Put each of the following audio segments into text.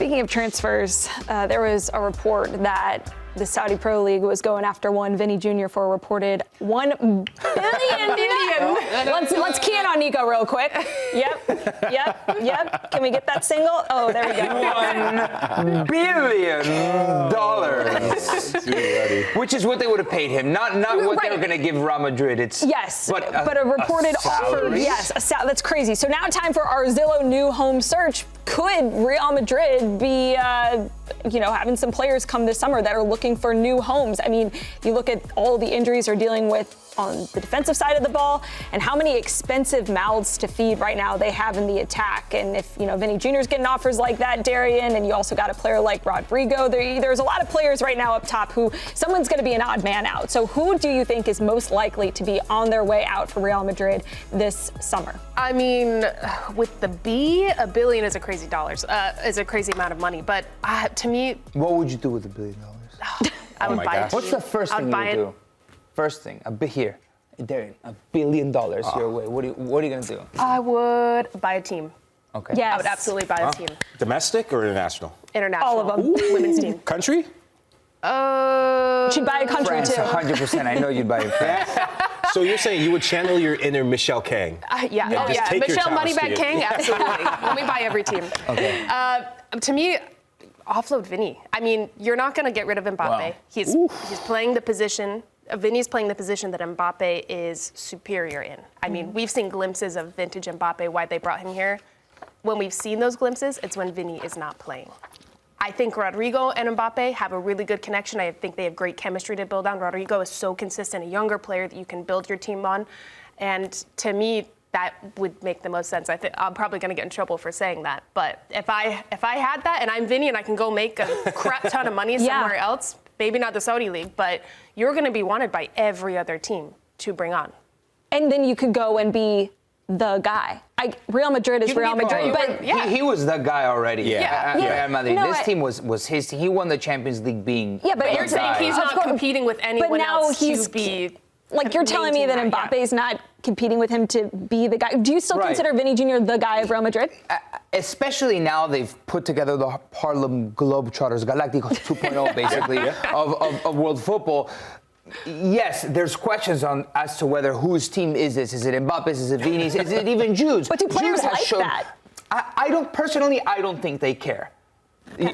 Speaking of transfers, there was a report that the Saudi Pro League was going after one Vini Jr. for a reported $1 billion. Let's key in on Nico real quick. Yep. Can we get that single? Oh, there we go. $1 billion. Which is what they would have paid him, not what they were going to give Real Madrid. But a reported offer. Yes, that's crazy. So now time for our Zillow new home search. Could Real Madrid be, having some players come this summer that are looking for new homes? I mean, you look at all the injuries they're dealing with on the defensive side of the ball and how many expensive mouths to feed right now they have in the attack. And if, Vini Jr.'s getting offers like that, Darian, and you also got a player like Rodrygo, there's a lot of players right now up top who someone's going to be an odd man out. So who do you think is most likely to be on their way out for Real Madrid this summer? I mean, with the B, $1 billion is a crazy amount of money. But to me, what would you do with $1 billion? I would buy it. What's the first thing you would do? First thing, here, Darian, $1 billion your way. What are you gonna do? I would buy a team. Okay. Yes. I would absolutely buy a team. Domestic or international? International. All of them. Women's team. Country? She'd buy a country France, too. 100%. I know you'd buy a France. So you're saying you would channel your inner Michelle Kang? Yeah. Take your Michelle talents Moneybag to King, absolutely. Let me buy every team. Okay. To me, offload Vini. I mean, you're not going to get rid of Mbappe. Wow. He's playing the position. Vini's playing the position that Mbappe is superior in. I mean, we've seen glimpses of vintage Mbappe, why they brought him here. When we've seen those glimpses, it's when Vini is not playing. I think Rodrygo and Mbappe have a really good connection. I think they have great chemistry to build on. Rodrygo is so consistent, a younger player that you can build your team on. And to me, that would make the most sense. I'm probably going to get in trouble for saying that. But if I had that and I'm Vini and I can go make a crap ton of money somewhere else, maybe not the Saudi League, but you're going to be wanted by every other team to bring on. And then you could go and be the guy. Real Madrid is Real Madrid, but he was the guy already. Real Madrid. This team was his team. He won the Champions League being. Yeah, but you're saying he's not competing with anyone else to be. Like you're telling me that Mbappe's not competing with him to be the guy. Do you still consider Vini Jr. the guy of Real Madrid? Especially now they've put together the Harlem Globetrotters, Galacticos 2.0 basically, of world football. Yes, there's questions as to whether whose team is this. Is it Mbappe's? Is it Vini's? Is it even Jude's? But do players like that? I don't think they care.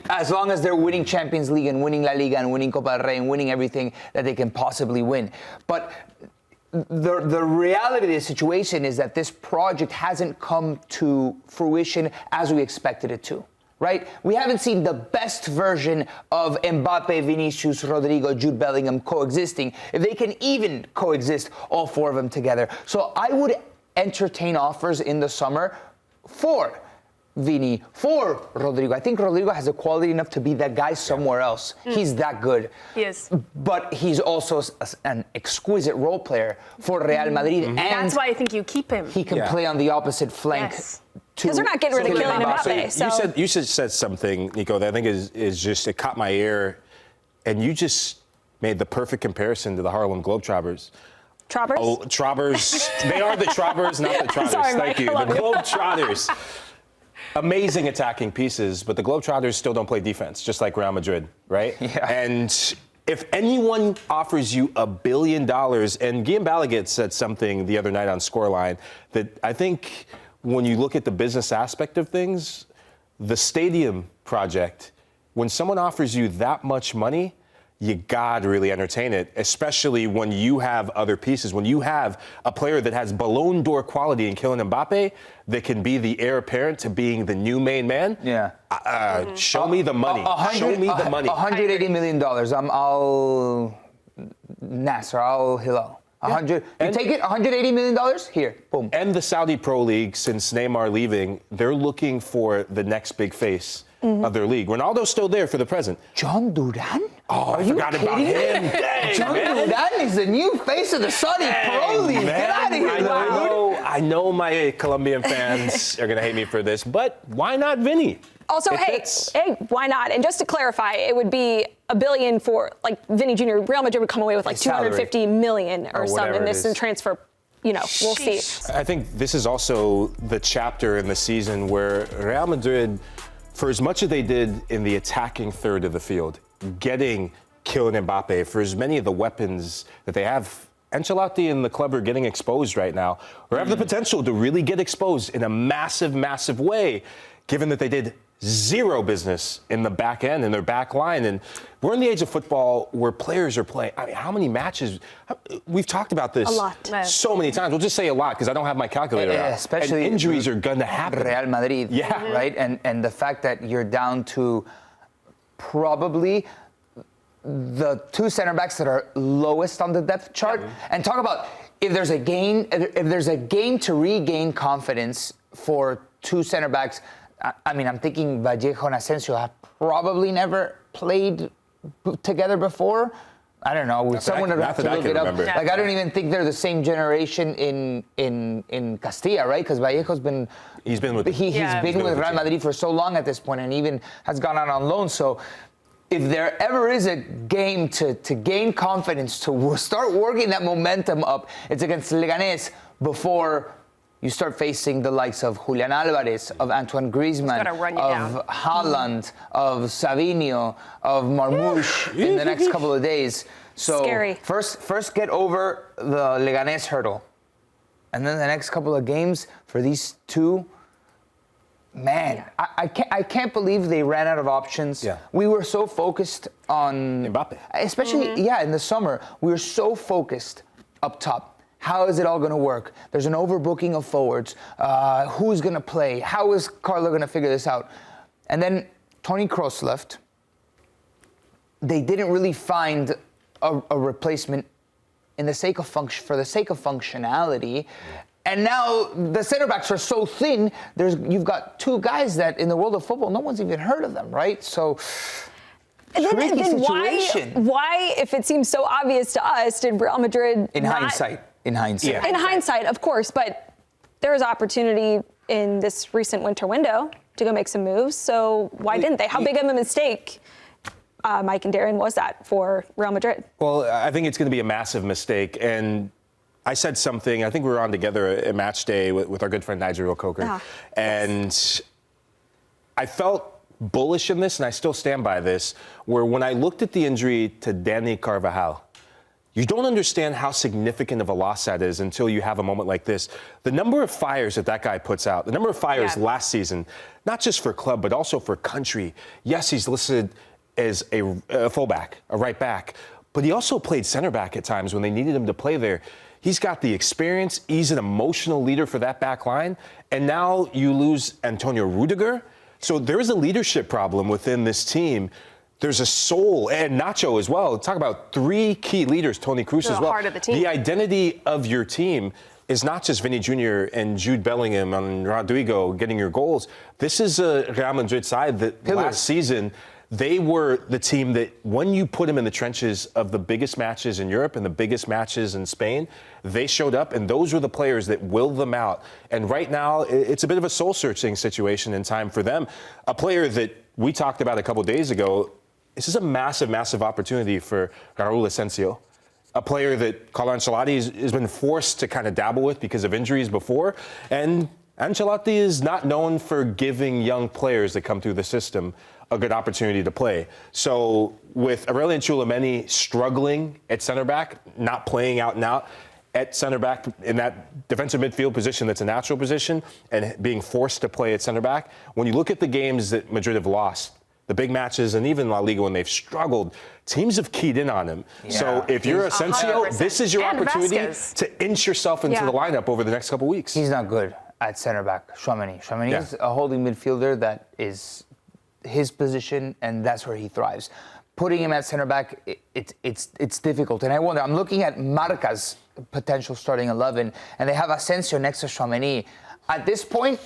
As long as they're winning Champions League and winning La Liga and winning Copa del Rey and winning everything that they can possibly win. But the reality of the situation is that this project hasn't come to fruition as we expected it to, right? We haven't seen the best version of Mbappe, Vinicius, Rodrygo, Jude Bellingham coexisting, if they can even coexist, all four of them together. So I would entertain offers in the summer for Vini, for Rodrygo. I think Rodrygo has a quality enough to be that guy somewhere else. He's that good. He is. But he's also an exquisite role player for Real Madrid. And that's why I think you keep him. He can play on the opposite flank. Because they're not getting rid of Kylian Mbappe. You said something, Nico, that I think is just, it caught my ear. And you just made the perfect comparison to the Harlem Globetrotters. Trobbers? Oh, Trobbers. They are the Trobbers, not the Trotters. Sorry, Thank you. The Globetrotters. Amazing attacking pieces, but the Globetrotters still don't play defense, just like Real Madrid, right? Yeah. And if anyone offers you $1 billion, and Guillaume Balaguet said something the other night on Scoreline that I think when you look at the business aspect of things, the stadium project, when someone offers you that much money, you gotta really entertain it, especially when you have other pieces. When you have a player that has Ballon d'Or quality in Kylian Mbappe that can be the heir apparent to being the new main man. Yeah. Show me the money. Show me the money. $180 million. Al Nasser, Al Hilal. You take it, $180 million? Here, boom. And the Saudi Pro League, since Neymar leaving, they're looking for the next big face of their league. Ronaldo's still there for the present. John Duran? Oh, I forgot about him. Dang, John Duran is the new face of the Saudi Pro League. Get out of here, I know my Colombian fans are going to hate me for this, but why not Vini? Also, hey, why not? And just to clarify, it would be $1 billion for, like, Vini Jr. Real Madrid would come away with like $250 million or something in this transfer. We'll see. I think this is also the chapter in the season where Real Madrid for as much as they did in the attacking third of the field, getting Kylian Mbappe, for as many of the weapons that they have, Ancelotti and the club are getting exposed right now, or have the potential to really get exposed in a massive, massive way, given that they did zero business in the back end, in their back line. And we're in the age of football where players are playing. I mean, how many matches? We've talked about this A lot. so many times. We'll just say a lot because I don't have my calculator out. Especially and injuries are going to happen. Real Madrid, right? And the fact that you're down to probably the two center backs that are lowest on the depth chart. And talk about if there's a game to regain confidence for two center backs. I mean, I'm thinking Vallejo and Asensio have probably never played together before. I don't know. Someone would have to look it up. Remember. Like, I don't even think they're the same generation in Castilla, right? Because Vallejo's been He's been with Real Madrid for so long at this point, and even has gone out on loan. So if there ever is a game to gain confidence, to start working that momentum up, it's against Leganes before you start facing the likes of Julian Alvarez, of Antoine Griezmann, of Haaland, of Savinho, of Marmoush in the next couple of days. So Scary. First get over the Leganes hurdle. And then the next couple of games for these two, man, I can't believe they ran out of options. Yeah. We were so focused on Mbappe. Especially, in the summer, we were so focused up top. How is it all going to work? There's an overbooking of forwards. Who's going to play? How is Carlo going to figure this out? And then Toni Kroos left. They didn't really find a replacement for the sake of functionality. And now the center backs are so thin. You've got two guys that in the world of football, no one's even heard of them, right? So. And then why, if it seems so obvious to us, did Real Madrid In hindsight, of course, but there was opportunity in this recent winter window to go make some moves, so why didn't they? How big of a mistake, Mike and Darian, was that for Real Madrid? Well, I think it's going to be a massive mistake, and I said something, I think we were on together at match day with our good friend Nigel Coker, and I felt bullish in this, and I still stand by this, where when I looked at the injury to Dani Carvajal, you don't understand how significant of a loss that is until you have a moment like this. The number of fires that guy puts out, the number of fires last season, not just for club, but also for country. Yes, he's listed as a fullback, a right back, but he also played center back at times when they needed him to play there. He's got the experience. He's an emotional leader for that back line. And now you lose Antonio Rüdiger. So there is a leadership problem within this team. There's a soul, and Nacho as well. Talk about three key leaders, Toni Kroos as well. Heart of the team. The identity of your team is not just Vini Jr. and Jude Bellingham and Rodrygo getting your goals. This is a Real Madrid side that last season, they were the team that when you put them in the trenches of the biggest matches in Europe and the biggest matches in Spain, they showed up, and those were the players that willed them out. And right now, it's a bit of a soul-searching situation in time for them. A player that we talked about a couple days ago, this is a massive, massive opportunity for Raúl Asensio, a player that Carlo Ancelotti has been forced to kind of dabble with because of injuries before. And Ancelotti is not known for giving young players that come through the system a good opportunity to play. So with Aurelien Tchouameni struggling at center back, not playing out and out at center back in that defensive midfield position that's a natural position, and being forced to play at center back, when you look at the games that Madrid have lost, the big matches, and even La Liga when they've struggled, teams have keyed in on him. Yeah. So if you're Asensio, this is your opportunity to inch yourself into the lineup over the next couple weeks. He's not good at center back, Tchouameni. Tchouameni is a holding midfielder that is his position, and that's where he thrives. Putting him at center back, it's difficult. And I wonder, I'm looking at Marca's potential starting 11, and they have Asensio next to Tchouameni. At this point,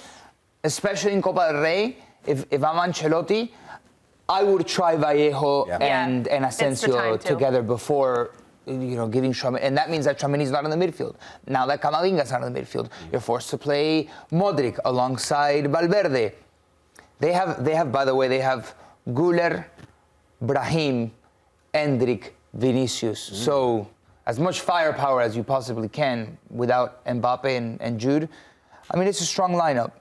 especially in Copa del Rey, if I'm Ancelotti, I would try Vallejo and Asensio together before, giving Tchouameni. And that means that Tchouameni's not in the midfield. Now that Camavinga's not in the midfield, you're forced to play Modric alongside Valverde. They have, by the way, they have Güler, Brahim, Endrick, Vinicius. So as much firepower as you possibly can without Mbappe and Jude. I mean, it's a strong lineup.